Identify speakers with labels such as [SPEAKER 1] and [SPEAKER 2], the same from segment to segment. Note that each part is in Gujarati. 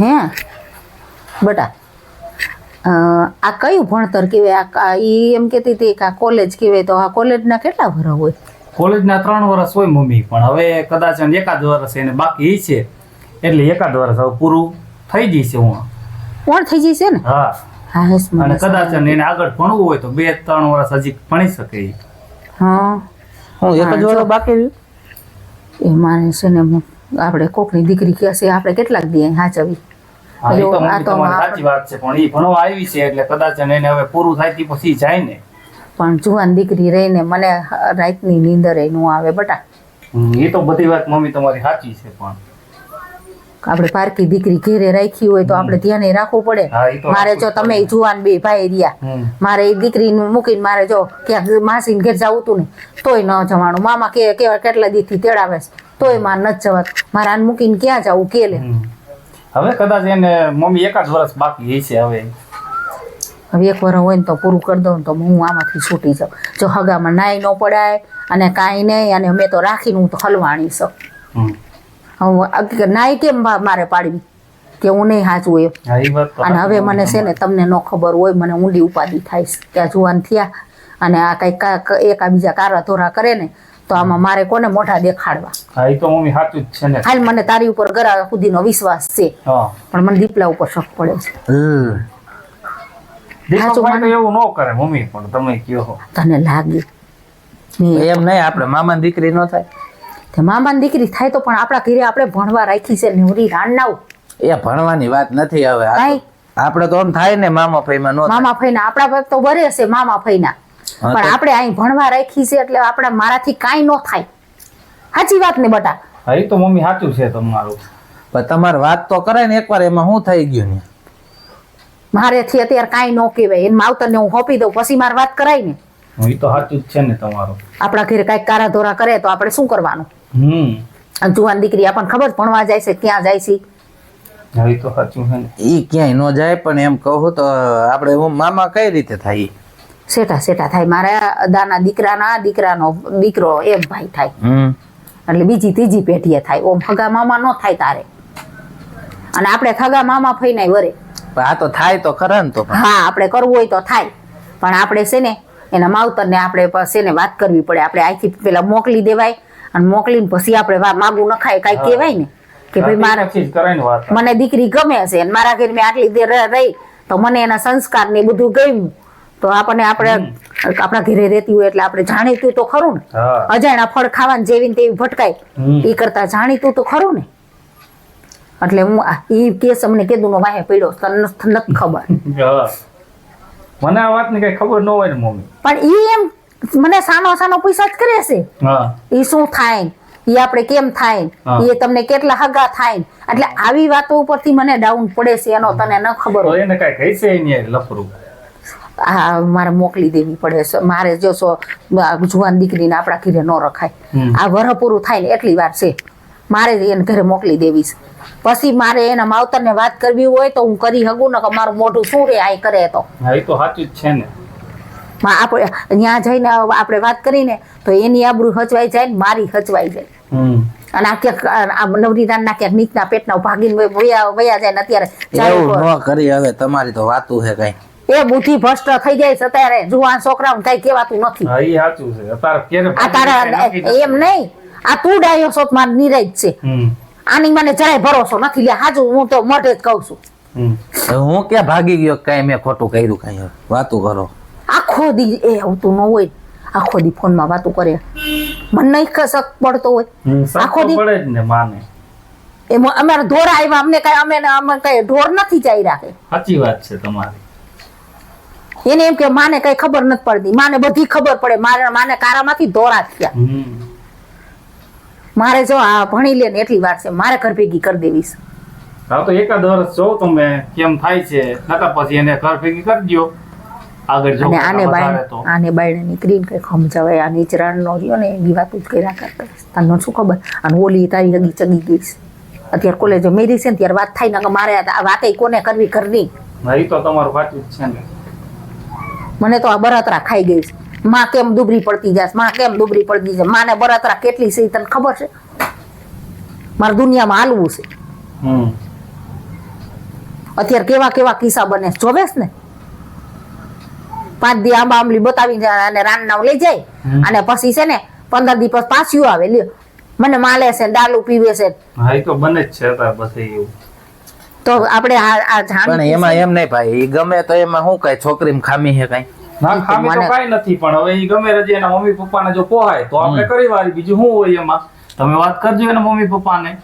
[SPEAKER 1] હે બેટા આ કયું ભણતર કહેવાય? ઈ એમ કહેતી હતી કે આ કોલેજ કહેવાય, તો આ કોલેજના કેટલા વર્ષ હોય?
[SPEAKER 2] કોલેજના 3 વર્ષ હોય મમ્મી, પણ હવે કદાચ 1 વર્ષ એને બાકી છે, એટલે 1 વર્ષ હવે પૂરું થઈ જશે.
[SPEAKER 1] કોણ થઈ જશે ને?
[SPEAKER 2] હા
[SPEAKER 1] હા હેસ મને
[SPEAKER 2] અને કદાચ એને આગળ ભણવું હોય તો 2-3 વર્ષ હજી ભણી શકે ઈ.
[SPEAKER 1] હા
[SPEAKER 3] હું 1 વર્ષ બાકી રહ્યું
[SPEAKER 1] એ માને છે ને આપણે કોકની દીકરી કહેશે આપણે કેટલાક દે સાચવી.
[SPEAKER 2] હા, ઈ તો મમ્મી તમારી સાચી વાત છે, પણ ઈ ભણવા આવી છે એટલે કદાચ એને હવે પૂરું થાય તે પછી જાય ને.
[SPEAKER 1] પણ જુવાન દીકરી રહીને મને રાતની નીંદર ન આવે બેટા.
[SPEAKER 2] એ તો બધી વાત મમ્મી તમારી સાચી છે, પણ
[SPEAKER 1] આપણે પારકી દીકરી ઘેરે રાખી હોય તો આપણે ધ્યાને રાખવું પડે.
[SPEAKER 2] હા, ઈ તો
[SPEAKER 1] મારે જો તમે જુવાન બે ભાઈ રહ્યા, મારે એ દીકરીને મૂકીને મારે જો ક્યાંક માસીને ઘેર જવું હતું ને તોય ન જવાનું. મામા કેટલા દીથી તેડાવે છે તોય મારે નથી જવાતું. મારે આને મૂકીને ક્યાં જવું કે લે.
[SPEAKER 2] હવે કદાચ એને મમ્મી 1 વર્ષ બાકી છે. હવે
[SPEAKER 1] 1 વર્ષ હોય ને તો પૂરું કરી દઉં તો હું આમાંથી છૂટી જાઉં. જો હગામાં નાઈ ન પડાય અને કાંઈ નહીં, અને મેં તો રાખીને હું તો હલવાણી છું. હવે નાઈ કેમ મારે પાડવી કે હું નહીં સાચું એમ? અને હવે મને છે ને તમને ન ખબર હોય, મને ઊંડી ઉપાધિ થાય કે જુવાન થયા અને આ કંઈક એકા બીજા કારા ધોરા કરે ને તો આમાં મારે કોને મોઢા દેખાડવા?
[SPEAKER 2] હા, ઈ તો મમ્મી સાચું જ છે ને.
[SPEAKER 1] હાલ મને તારી ઉપર ગરા સુધીનો વિશ્વાસ છે, પણ મને દીપલા ઉપર શક પડે છે.
[SPEAKER 2] એવું ન કરે મમ્મી, પણ તમે કયો
[SPEAKER 1] તને લાગે
[SPEAKER 3] એમ નહીં, આપણે મામાની દીકરી ન થાય.
[SPEAKER 1] મામાની દીકરી થાય તો પણ આપણા ઘરે આપણે ભણવા રાખી છે નેવરી રાણનાવ.
[SPEAKER 3] એ ભણવાની વાત નથી હવે. આપણે તો આમ થાય ને મામા ફઈમાં નો.
[SPEAKER 1] મામા ફઈના આપણા પર તો બરે છે મામા ફઈના, પણ આપણે અહીં ભણવા રાખી છે એટલે આપણે મારાથી કાંઈ ન થાય. સાચી વાત ને બટા?
[SPEAKER 2] હા, ઈ તો મમ્મી સાચું છે તમારું.
[SPEAKER 3] પણ તમારે વાત તો કરે ને એકવાર, એમાં શું થઈ ગયું ને?
[SPEAKER 1] મારેથી અત્યારે કાંઈ ન કહેવાય. એને માવતરને હું હોપી દઉં પછી મારે વાત કરાય ને.
[SPEAKER 2] ઈ તો સાચું જ છે ને તમારું.
[SPEAKER 1] આપણા ઘરે કાંઈક કારા ધોરા કરે તો આપણે શું કરવાનું? જુવાન દીકરી આપણને ખબર ભણવા જાય છે ક્યાં જાય છે.
[SPEAKER 2] ઈ તો સાચું છે ને.
[SPEAKER 3] ઈ ક્યાંય ન જાય, પણ એમ કહું તો આપણે મામા કઈ રીતે થાય?
[SPEAKER 1] સેટા થાય. મારા દાના દીકરાનો દીકરો એમ ભાઈ થાય, એટલે બીજી ત્રીજી પેઢીએ થાય. ઓમ ખગા મામા ન થાય તારે, અને આપણે ખગા મામા ફઈને વરે.
[SPEAKER 3] આ તો થાય તો ખરા ને. તો
[SPEAKER 1] હા, આપણે કરવું હોય તો થાય, પણ આપણે છે ને એના માવતરને આપણે છે ને વાત કરવી પડે. આપણે અહીંથી પેલા મોકલી દેવાય, અને મોકલીને પછી આપણે માગું ન ખાય કાંઈ કહેવાય ને કે ભાઈ મારા મને દીકરી ગમે છે અને મારા ઘર મેં આટલી દેર રહી તો મને એના સંસ્કાર ને બધું ગમ્યું, તો આપણે આપણા ઘરે રહેતી હોય એટલે આપણે જાણીતું તો ખરું ને. અજાણ્યા ફળ ખાવાનું જેવી તેવી ભટકાય એ કરતા જાણીતું તો ખરું ને. એટલે હું એ કેસ અમને કીધું નો વાહે પડ્યો, તને નથી ખબર.
[SPEAKER 2] મને આ વાતની કઈ ખબર ન હોય ને મમ્મી,
[SPEAKER 1] પણ ઈ એમ મને સાનો પૈસા જ કરે છે. ઈ શું થાય, ઈ આપણે કેમ થાય, એ તમને કેટલા હગા થાય, એટલે આવી વાતો ઉપરથી મને ડાઉન પડે છે. એનો તને ન ખબર હોય
[SPEAKER 2] એને કઈ કહી છે એની લફરું.
[SPEAKER 1] હા, મારે મોકલી દેવી પડે છે. મારે જો જુવાન દીકરીને આપણા ઘરે ન રખાય. આ વરહ પૂરું થાય ને એટલી વાર છે, મારે એને ઘરે મોકલી દેવી છે. પછી મારે એના માવતરને વાત કરવી હોય તો હું કરી શકું ને કે મારું મોઢું શું રે આ કરે તો.
[SPEAKER 2] હા, એ તો સાચું જ છે ને.
[SPEAKER 1] આપણે ત્યાં જઈને આપણે વાત કરીને તો એની આબરૂ હચવાઈ જાય ને મારી હચવાઈ જાય. અને આ ક્યાંક નવરીરાના ક્યાંક નીચના પેટના ભાગીને વયા જાય ને અત્યારે
[SPEAKER 3] એવું ન કરી. હવે તમારી તો વાતું છે કઈ.
[SPEAKER 1] એ બુદ્ધિ ભ્રષ્ટ થઈ જાય છે અત્યારે. જુવાન છોકરાઓને કઈ કહેવાતું નથી.
[SPEAKER 2] હા, એ સાચું છે.
[SPEAKER 1] આ તારા એમ નહીં, આ તું ડાયો છો માર નિરાજ છે. આની મને જરાય ભરોસો નથી. લે હાજુ હું તો મોઢે જ કહું છું.
[SPEAKER 3] હું ક્યાં ભાગી ગયો? કઈ મેં ખોટું કર્યું? કઈ વાતું કરો
[SPEAKER 1] આખો દી એ આવતું ન હોય, આખો દી ફોનમાં વાતું કરે. મને નહીં શક પડતો હોય આખો દી
[SPEAKER 2] પડે જ ને માને.
[SPEAKER 1] એમાં અમારા ઢોર આવ્યા, અમને કઈ અમે કઈ ઢોર નથી ચાઈ રાખે.
[SPEAKER 2] સાચી વાત છે તમારી.
[SPEAKER 1] એને એમ કે માને કઈ ખબર નથી પડતી. માને બધી ખબર પડે. માને કારામાંથી ધોરા થયા. મારે જો આ ભણી લે ને એટલી વાર છે, મારે ઘર ભેગી કરી દેવીશ.
[SPEAKER 2] હા, તો 1 વર્ષ જો તમે કેમ થાય છે, નકર પછી એને ઘર ભેગી કરી દો. આગળ
[SPEAKER 1] આને બાયણે નીકળીને કઈ સમજાવાય. આ નીચરાણ નો રહ્યો ને એની વાત જ કર્યા કરતા. તને શું ખબર? અને ઓલી તારી હગી ચગી ગઈ છે અત્યારે કોલેજ મેરી છે ને ત્યારે વાત થાય ને મારે આ વાતે કોને કરવી ઘરની.
[SPEAKER 2] એ તો તમારું સાચું જ છે ને.
[SPEAKER 1] મને તો આ બળતરા ખાઈ ગઈ છે. માં કેમ દુબરી પડતી જાય, માં કેમ દુબરી પડતી જાય. માને બળતરા કેટલી છે તને ખબર છે? મારે દુનિયામાં હાલવું છે. અત્યારે કેવા કેવા કિસ્સા બને જોવેશ ને 5 દી આંબા આંબલી બતાવીને અને રાનના લઈ જાય અને પછી છે ને 15 દી પછી પાછું આવે લ્યો મને માલે છે દારૂ પીવે છે.
[SPEAKER 2] હા એ તો બને જ છે અત્યારે પછી એવું.
[SPEAKER 1] તો આપણે આ
[SPEAKER 3] પણ એમાં એમ નહીં ભાઈ, ઈ ગમે તો એમાં શું કઈ છોકરીમાં ખામી છે કઈ?
[SPEAKER 2] ના ખામી તો કઈ નથી, પણ હવે ઈ ગમે રજી એના મમ્મી પપ્પાને જો પોહાય તો આપણે કરી વાળી, બીજું શું હોય એમાં. તમે વાત કરજો એના મમ્મી પપ્પાને.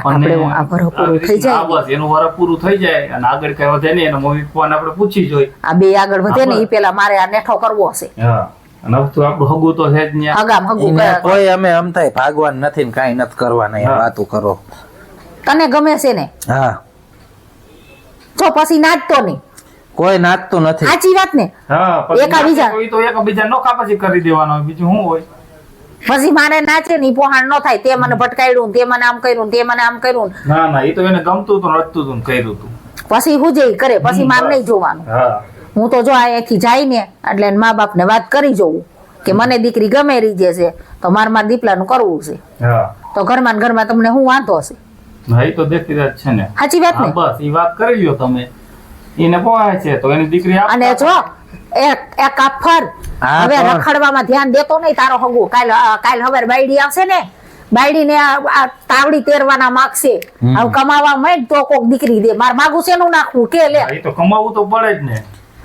[SPEAKER 1] આપણે આ વરહ પૂરું થઈ જાય
[SPEAKER 2] બસ એનું વરહ પૂરું થઈ જાય અને આગળ કઈ વધે નહીં, એના મમ્મી પપ્પાને આપણે પૂછી જોઈએ.
[SPEAKER 1] આ બે આગળ વધે ને એ પેલા મારે આ નેઠો કરવો હશે.
[SPEAKER 2] હા અને હવે તો આપણું હગું તો છે જ ન્યા.
[SPEAKER 1] હગામ હગું
[SPEAKER 3] એને
[SPEAKER 1] કરે.
[SPEAKER 3] કોઈ અમે આમ થાય ભાગવાન નથી ને કાંઈ નથી કરવાના, એમ વાતું કરો.
[SPEAKER 1] તને ગમે છે ને
[SPEAKER 3] હા,
[SPEAKER 1] જો પછી નાચતો નહીં.
[SPEAKER 3] કોઈ નાચતું નથી.
[SPEAKER 1] સાચી વાત ને.
[SPEAKER 2] હા પછી
[SPEAKER 1] એકાબીજા.
[SPEAKER 2] કોઈ તો એકબીજા નોખા પછી કરી દેવાનો હોય, બીજું શું હોય.
[SPEAKER 1] પછી મારે નાચે ને ઈ પોહાણ ન થાય તે મને ભટકાયડું તે મને આમ કર્યું તે મને આમ કર્યું.
[SPEAKER 2] ના ના એ તો એને ગમતું હતું રચતું હતું કર્યું હતું.
[SPEAKER 1] પછી હું જે કરે પછી મારે નહીં જોવાનું.
[SPEAKER 2] હા
[SPEAKER 1] હું તો જો અહીંયાથી જાય ને એટલે મા બાપ ને વાત કરી જોઉં કે મને દીકરી ગમે રીજે છે તો મારા દીપલાનું કરવું છે.
[SPEAKER 2] હા
[SPEAKER 1] તો ઘરમાં ને ઘરમાં તમને શું વાંધો હશે?
[SPEAKER 2] હા એ તો દેખી રહ્યા જ છે ને.
[SPEAKER 1] સાચી વાત ને.
[SPEAKER 2] બસ ઈ વાત કરી લ્યો તમે. એને પોહાય છે તો એની દીકરી
[SPEAKER 1] અને જો એક કાફર
[SPEAKER 3] હા,
[SPEAKER 1] હવે
[SPEAKER 3] પણ-
[SPEAKER 1] રખડવામાં ધ્યાન દેતો નહીં તારો હગુ. કાલ હવે બાયડી આવશે ને બાયડી ને આ તાવડી તેરવાના માગશે. હવે કમાવા માંડ તો કોક દીકરી દે. મારે માગું છે નું નાખવું કે લે.
[SPEAKER 2] એ તો કમાવું તો પડે જ ને.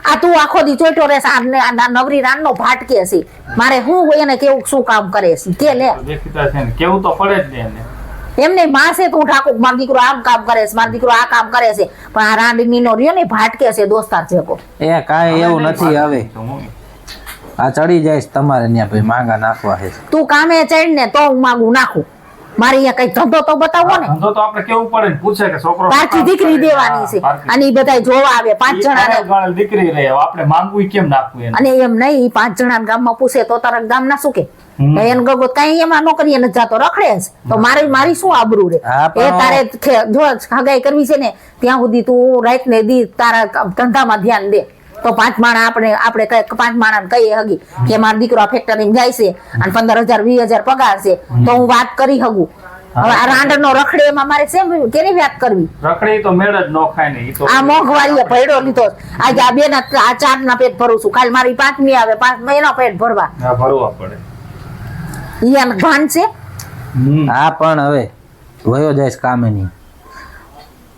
[SPEAKER 1] આ તું આખો દી ચોટ્યો રહેશે આ નવરી રાનનો ભાટકે છે. મારે હું એને કેવું શું કામ કરે છે કે લે.
[SPEAKER 2] દેખીતા છે ને કેવું તો પડે જ ને એને.
[SPEAKER 1] એમને માસે તું ઠાકુર મારો દીકરો આમ કામ કરે છે મારો દીકરો આ કામ કરે છે પણ આ રાંડની નો રહ્યો ને ભાટકે છે દોસ્તાર જેકો.
[SPEAKER 3] એ કાંઈ એવું નથી. હવે
[SPEAKER 2] તો હું
[SPEAKER 3] આ ચડી જાય તમારે ત્યાં ભાઈ માંગા નાખવા છે.
[SPEAKER 1] તું કામે ચડ ને તો હું માગું નાખું. મારે અહીંયા કઈ ધંધો તો બતાવો ને.
[SPEAKER 2] ધંધો તો આપણે કેવું પડે ને, પૂછે કે છોકરો
[SPEAKER 1] પારકી દીકરી દેવાની છે અને ઈ બધા જોવા આવે 5 જણાને.
[SPEAKER 2] ગણેલ દીકરી રહે આપણે માંગવું કેમ નાખવું એને.
[SPEAKER 1] અને એમ નહીં ઈ 5 જણા ગામમાં પૂછે તો તારા ગામ ના શું કે એને ગગો કઈ એમાં નોકરી નથી જાતો રખડે છે તો મારી શું આબરૂ રે.
[SPEAKER 3] હા,
[SPEAKER 1] એ
[SPEAKER 3] પણ-
[SPEAKER 1] તારે જો હગાઈ કરવી છે ને ત્યાં સુધી તું રાત ને દી તારા ધંધામાં ધ્યાન દે. તો 5 માણા આપણે 5 માણા કહીએ હગી કે મારો દીકરો આ ફેક્ટરી જાય છે અને 15,000 20,000 પગાર છે તો હું વાત કરી હગું. હવે આ રાંડનો રખડે એમાં મારે શેમ કેની વાત કરવી?
[SPEAKER 2] રખડી તો મેળ જ ન ખાય ને. ઈ તો
[SPEAKER 1] આ મોંઘવારીએ ભયડો લીધો. આજે આ 2 ના આ 4 ના પેટ ભરું છું. કાલ મારી 5મી આવે 5 મહિના પેટ ભરવા.
[SPEAKER 2] હા, ભરવા પડે.
[SPEAKER 1] ઈ આને ભાન છે.
[SPEAKER 3] હા પણ હવે વયો જાય કામે નહીં.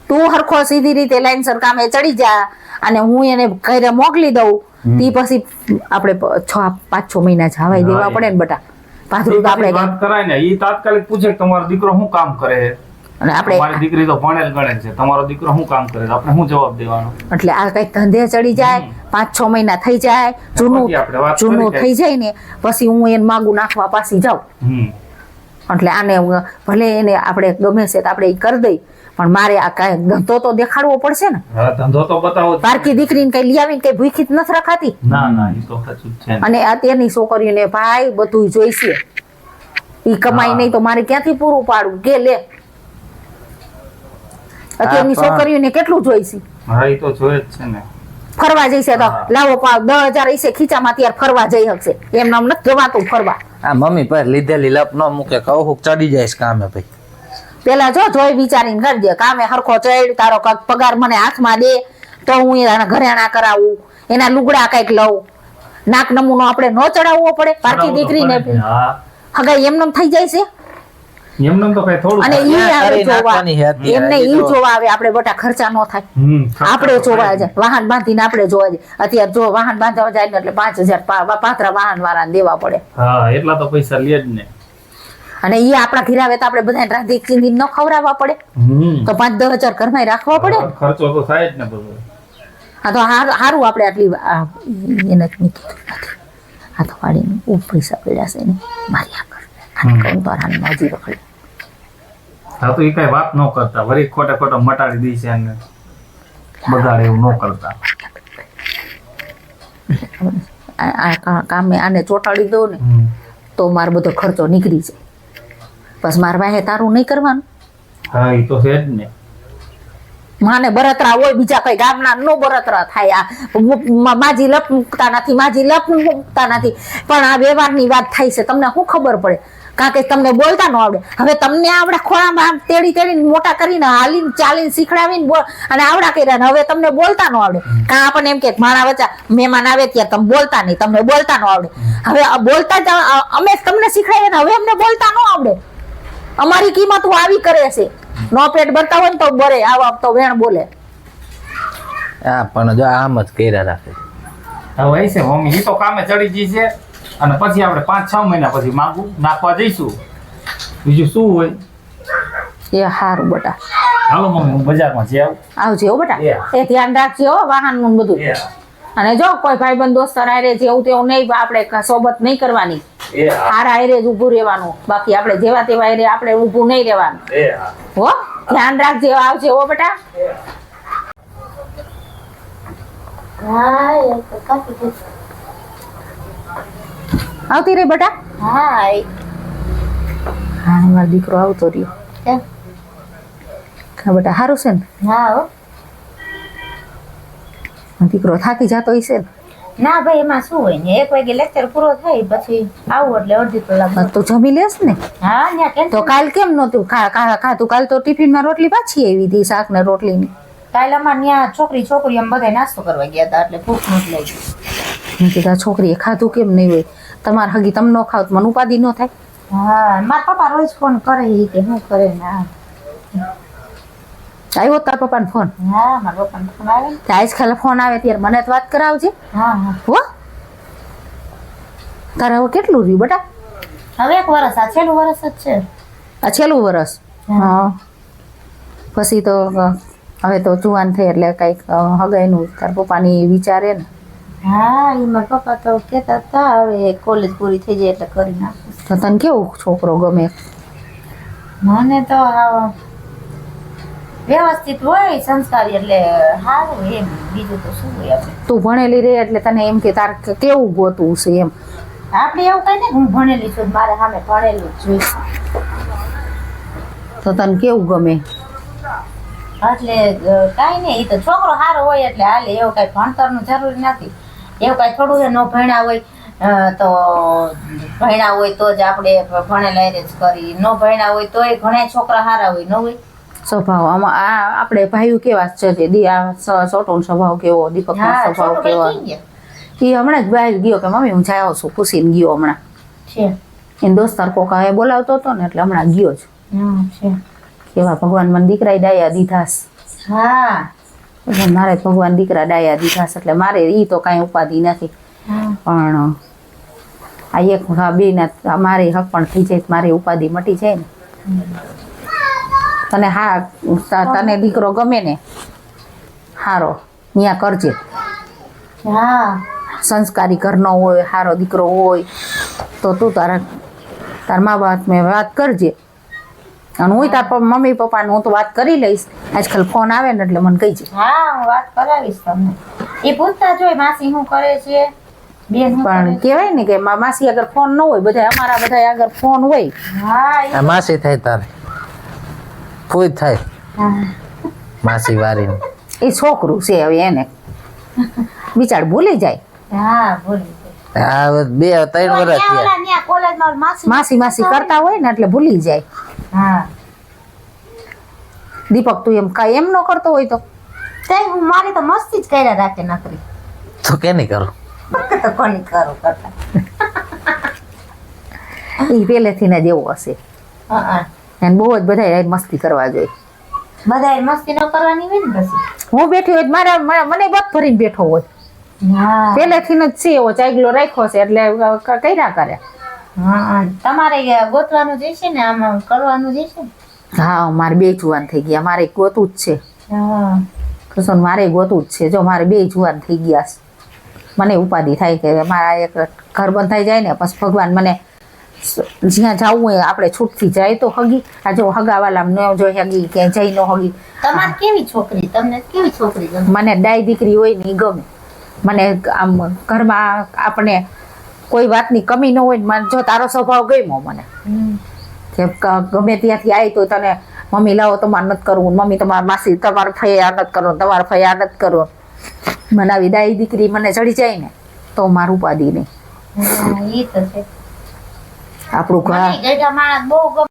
[SPEAKER 1] તું હરખો સીધી રીતે લાઈનસર કામે ચડી જા અને હું એને ઘરે મોકલી દઉં. તી પછી આપણે 5-6 મહિના જવાય દેવા પડે ને બટા. પાથરું તો આપણે
[SPEAKER 2] વાત કરાય ને. ઈ તાત્કાલિક પૂછે કે તમારો દીકરો શું કામ કરે છે.
[SPEAKER 1] અને આપણે
[SPEAKER 2] મારી દીકરી તો ભણેલ ગણેલ છે, તમારો દીકરો શું કામ કરે છે, આપણે શું જવાબ દેવાનો?
[SPEAKER 1] એટલે આ કઈક ધંધે ચડી જાય 5-6 મહિના થઈ જાય
[SPEAKER 2] પછી આપણે વાત
[SPEAKER 1] જૂનું
[SPEAKER 2] કરી
[SPEAKER 1] થઈ જાય ને પછી હું એને માગું નાખવા પાછી જાઉં. એટલે આને ભલે એને આપણે ગમે છે તો આપણે ઈ કરી દઈ પણ મારે આ કાંઈ ધંધો તો દેખાડવો પડશે ને.
[SPEAKER 2] હા, ધંધો તો બતાવો જ.
[SPEAKER 1] પારકી દીકરીને કઈ લઈ આવીને કઈ ભૂખી જ નથી રખાતી.
[SPEAKER 2] ના ના ઈ તો સાચું જ છે ને.
[SPEAKER 1] અને અત્યારની છોકરીઓને ભાઈ બધું જોઈશે. ઈ કમાઈ નહીં તો મારે ક્યાંથી પૂરું પાડવું કે લે. અત્યારની
[SPEAKER 3] પણ-
[SPEAKER 1] છોકરીઓને કેટલું જોઈશે.
[SPEAKER 2] હા ઈ તો જોઈએ જ છે ને.
[SPEAKER 1] ફરવા જઈશે તો
[SPEAKER 2] હા.
[SPEAKER 1] લાવો 10,000 હશે ખીચામાં ત્યારે ફરવા જઈ શકશે. એમ નામ નથી જવાતું ફરવા.
[SPEAKER 3] આ મમ્મી પર લીધેલી લપ ન મૂકે કહું ચડી જાય કામે ભાઈ.
[SPEAKER 1] પેલા જોઈ વિચારીને કરજે. કામે હરખો ચડ તારો કાંઈક પગાર મને હાથમાં દે તો હું એના ઘરેણા કરાવું એના લુગડા કઈક લઉં. નાક નમૂનો આપણે ન ચડાવવો પડે. પારકી દીકરીને
[SPEAKER 2] હા
[SPEAKER 1] હગાઈ એમનેમ થઈ જાય છે.
[SPEAKER 2] એમનેમ તો કઈ થોડું
[SPEAKER 1] અને ઈ આવે
[SPEAKER 3] કરી
[SPEAKER 1] જોવા
[SPEAKER 3] નાખવાની છે અત્યારે.
[SPEAKER 1] એમને ઈ
[SPEAKER 3] હજી તો-
[SPEAKER 1] જોવા આવે આપણે બટા ખર્ચા ન થાય. આપણે જોવા જાય વાહન બાંધીને આપણે જોવા જાય. અત્યારે જો વાહન બાંધવા જાય ને એટલે 5,000 પાત્રા વાહન વાળાને દેવા પડે.
[SPEAKER 2] હા એટલા તો પૈસા લે જ ને.
[SPEAKER 1] અને ઈ આપણા ઘરે આવે તો આપણે બધાને રાંધી ચીંધી ન ખવડાવવા પડે તો 5-10,000 ઘરમાં રાખવા પડે.
[SPEAKER 2] ખર્ચો તો થાય જ ને બધો.
[SPEAKER 1] આ તો સારું આપણે આટલી એને જ નહીં કીધું નથી. આ તો વાડીને પૈસા પડ્યા છે ને મારી આગળ કહું તો રાનમાં હજી રખડે.
[SPEAKER 2] હા તો એ કઈ વાત ન કરતા, વળી ખોટા મટાડી દી છે અને બગાડે એવું ન કરતા.
[SPEAKER 1] આ કામે આને ચોંટાડી દો ને તો મારો બધો ખર્ચો નીકળી જાય. બસ મારા વાહે તારું નહીં કરવાનું.
[SPEAKER 2] હા એ તો છે જ ને.
[SPEAKER 1] માને બરતરા હોય બીજા કઈ ગામના નો બરતરા થાય. આ માજી લપ મૂકતા નથી માજી લપ મૂકતા નથી પણ આ વ્યવહારની વાત થાય છે. તમને શું ખબર પડે કાં કે તમને બોલતા ન આવડે. હવે તમને આવડે ખોળામાં આમ તેડી તેડીને મોટા કરીને હાલીને ચાલીને શીખડાવીને અને આવડા કર્યા ને હવે તમને બોલતા ન આવડે. કાં આપણને એમ કે મારા વચ્ચે મહેમાન આવે ત્યારે તમે બોલતા નહીં, તમને બોલતા ન આવડે. હવે આ બોલતા જ અમે તમને શીખડાવીએ ને હવે અમને બોલતા ન આવડે. અમારી કિંમત આવી કરે છે. નો પેટ ભરતા હોય ને તો બરે, આવા તો વેણ બોલે.
[SPEAKER 3] હા પણ જો આમ જ કર્યા રાખે.
[SPEAKER 2] હવે એ છે મમ્મી, એ તો કામે ચડી ગઈ છે અને પછી આપણે 5-6 મહિના પછી માગું નાખવા જઈશું. બીજું શું હોય?
[SPEAKER 1] એ સારું બેટા,
[SPEAKER 2] હાલો મમ્મી, હું બજારમાં જઈ આવું.
[SPEAKER 1] આવજે હો બેટા. એ ધ્યાન રાખજે હો વાહનનું બધું.
[SPEAKER 2] એ
[SPEAKER 1] અને જો કોઈ ભાઈબંધ દોસ્તર હારે જેવું તેવું નહીં, આપણે સોબત નહીં કરવાની.
[SPEAKER 2] એ હા,
[SPEAKER 1] હારા હારે જ ઊભું રહેવાનું. બાકી આપણે જેવા તેવા હારે આપણે ઊભું નહીં રહેવાનું.
[SPEAKER 2] એ હા.
[SPEAKER 1] હો, ધ્યાન રાખજે. આવજે હો બેટા. આવતી રે બેટા. હા, મારો દીકરો આવતો રહ્યો. હા બેટા, સારું છે ને?
[SPEAKER 4] હા
[SPEAKER 1] દીકરો થાકી જતો હશે ને?
[SPEAKER 4] ના ભાઈ, એમાં શું હોય ને, 1 વાગે લેક્ચર પૂરો થાય પછી આવું એટલે અડધી કલાક.
[SPEAKER 1] તું જમી લેસ ને?
[SPEAKER 4] હા, ત્યાં કેમ
[SPEAKER 1] તો કાલ કેમ નહોતું ખાતું? કાલ તો ટિફિનમાં રોટલી પાછી આવી હતી, શાક ને રોટલી ની.
[SPEAKER 4] કાલે અમારે ત્યાં છોકરી એમ બધા નાસ્તો કરવા ગયા હતા એટલે ભૂખ નથી લાગી.
[SPEAKER 1] મેં કીધું આ છોકરીએ ખાધું કેમ નહીં હોય? તમારે હગી તમે ન ખાવ તો મને ઉપાધિ ન થાય?
[SPEAKER 4] હા, મારા પપ્પા રોજ ફોન કરે ઈ કે શું કરે ના.
[SPEAKER 1] આવ્યો તાર પપ્પાનો ફોન?
[SPEAKER 4] હા, મારા પપ્પાનો ફોન આવે ને.
[SPEAKER 1] આજ ખાલી ફોન આવે ત્યારે મને જ વાત કરાવજે.
[SPEAKER 4] હા હા,
[SPEAKER 1] હો, તારે હવે કેટલું રહ્યું બેટા?
[SPEAKER 4] હવે 1 વર્ષ, આ છેલ્લું વર્ષ જ છે.
[SPEAKER 1] આ છેલ્લું વર્ષ? હા, પછી તો હવે તો જુવાન થઈ એટલે કઈક હગાઈનું તાર પપ્પાની વિચારે ને.
[SPEAKER 4] હા, ઈ મારા પપ્પા તો કહેતા હતા હવે કોલેજ પૂરી થઈ જાય એટલે કરી નાખું.
[SPEAKER 1] તો તને કેવું છોકરો ગમે?
[SPEAKER 4] મને તો વ્યવસ્થિત હોય, સંસ્કારી એટલે સારું એમ. બીજું તો શું હોય આપણે.
[SPEAKER 1] તું ભણેલી રે એટલે તને એમ કે તાર કેવું ગોતું છે એમ?
[SPEAKER 4] આપણે એવું કઈ નહીં, હું ભણેલી છું, મારે સામે ભણેલું જ જોઈશ.
[SPEAKER 1] તો તને કેવું ગમે?
[SPEAKER 4] એટલે કાંઈ નહીં, એ તો છોકરો સારો હોય એટલે હાલે. એવું કાંઈ ભણતરનું જરૂરી નથી. એવું કાંઈ થોડું છે, ન ભણ્યા હોય તો ભણ્યા હોય તો જ આપણે ભણેલા જ કરી, ન ભણ્યા હોય તોય ઘણા છોકરા સારા હોય, ન હોય.
[SPEAKER 1] સ્વભાવ આમાં આપણે ભાઈઓ કેવા છે? છોટોનો સ્વભાવ કેવો, દીપકનો
[SPEAKER 4] હા,
[SPEAKER 1] સ્વભાવ
[SPEAKER 4] છોકરો
[SPEAKER 1] કેવો?
[SPEAKER 4] કઈ ગયા
[SPEAKER 1] એ હમણાં જ બહાર ગયો કે મમ્મી હું જાઉં છું, પૂછીને ગયો હમણાં.
[SPEAKER 4] છે.
[SPEAKER 1] એને દોસ્તાર કોકા એ બોલાવતો હતો ને એટલે હમણાં ગયો જ.
[SPEAKER 4] છે.
[SPEAKER 1] કેવા ભગવાન મને દીકરા ડાયા દીધાસ.
[SPEAKER 4] હા
[SPEAKER 1] એટલે મારે ભગવાન દીકરા ડાયા દીધાસ એટલે મારે ઈ તો કાંઈ ઉપાધિ નથી.
[SPEAKER 4] હા,
[SPEAKER 1] પણ આ એક બેના મારી હક પણ થઈ જાય, મારી ઉપાધિ મટી જાય ને. તને તને દીકરો ગમે ને હારો ત્યાં કરજે.
[SPEAKER 4] હા,
[SPEAKER 1] સંસ્કારી ઘરનો હોય, સારો દીકરો હોય તો તું તાર મા બાપ મેં વાત કરજે. અને હું તાર મમ્મી પપ્પાને હું તો વાત કરી લઈશ. આજકાલ ફોન આવે ને એટલે મને કહીજે.
[SPEAKER 4] હા, હું વાત કરાવીશ તમને. એ પૂછતા જ હોય માસી શું કરે છે, બેન શું કરે
[SPEAKER 1] પણ
[SPEAKER 4] છે.
[SPEAKER 1] કહેવાય ને કે માસી આગળ ફોન ન હોય, બધા અમારા બધા આગળ ફોન હોય.
[SPEAKER 4] હા
[SPEAKER 3] આ માસી થાય તારે, ફૂઈ થાય માસી વારીને.
[SPEAKER 1] એ છોકરું છે હવે એને બિચાર ભૂલી જાય.
[SPEAKER 4] હા, ભૂલી ગઈ.
[SPEAKER 3] આ 2-3 વર્ષ થયા.
[SPEAKER 4] ત્યાં કોલેજમાં માસી
[SPEAKER 1] માસી માસી કરતા હોય ને એટલે ભૂલી જાય.
[SPEAKER 4] હા,
[SPEAKER 1] દીપક તું એમ કાંઈ એમ ન કરતો હોય તો
[SPEAKER 4] હું મારી તો મસ્તી જ કર્યા રાખે નકરી.
[SPEAKER 3] તો કે નહીં કરું.
[SPEAKER 4] તો કોની કરું કરતા.
[SPEAKER 1] એ પહેલેથી ને જ એવું હશે.
[SPEAKER 4] હા,
[SPEAKER 1] એને બહુ જ બધા મસ્તી કરવા જોઈએ.
[SPEAKER 4] બધાય મસ્તી ન કરવાની હોય ને પછી.
[SPEAKER 1] હું બેઠી હોય મને બત ભરીને બેઠો હોય.
[SPEAKER 4] હા
[SPEAKER 1] પહેલેથી જ છે એવો ચાગલો રાખ્યો છે એટલે કર્યા કરે.
[SPEAKER 4] હા, તમારે ગોતવાનું જે છે ને આમાં કરવાનું જે છે ને.
[SPEAKER 1] હા, મારે 2 જુવાન થઈ ગયા. મારે ગોતું જ છે.
[SPEAKER 4] હા,
[SPEAKER 1] કૃષ્ણ મારે ગોતું જ છે. જો મારે 2 જુવાન થઈ ગયા છે. મને ઉપાધિ થાય કે મારા એક ઘર બંધાઈ જાય ને પછી ભગવાન મને જ્યાં જવું હોય આપણે છૂટથી જાય તો હગી. આ જો હગાવાલા ન જો હગી ક્યાંય જઈ ન હગી.
[SPEAKER 4] તમારે કેવી છોકરી, તમને કેવી છોકરી ગમે?
[SPEAKER 1] મને ડાય દીકરી હોય ને એ ગમે. મને આમ ઘરમાં આપણે કોઈ વાતની કમી ન હોય ને મને જો તારો સ્વભાવ ગમ્યો મને કે ગમે ત્યાંથી આવી તો તને મમ્મી લાવો તમારે નથી કરવું, મમ્મી તમારા માસી તમારે ફૈયા નથી કરવું, તમારે ફૈયા નથી કરવું. મને આવી ડાય દીકરી મને ચડી જાય ને તો મારું ઉપાધિ નહીં.
[SPEAKER 4] હા, ઈ તો છે.
[SPEAKER 1] આપણું ઘર
[SPEAKER 4] મને ગઈઢા માણસ બહુ ગમે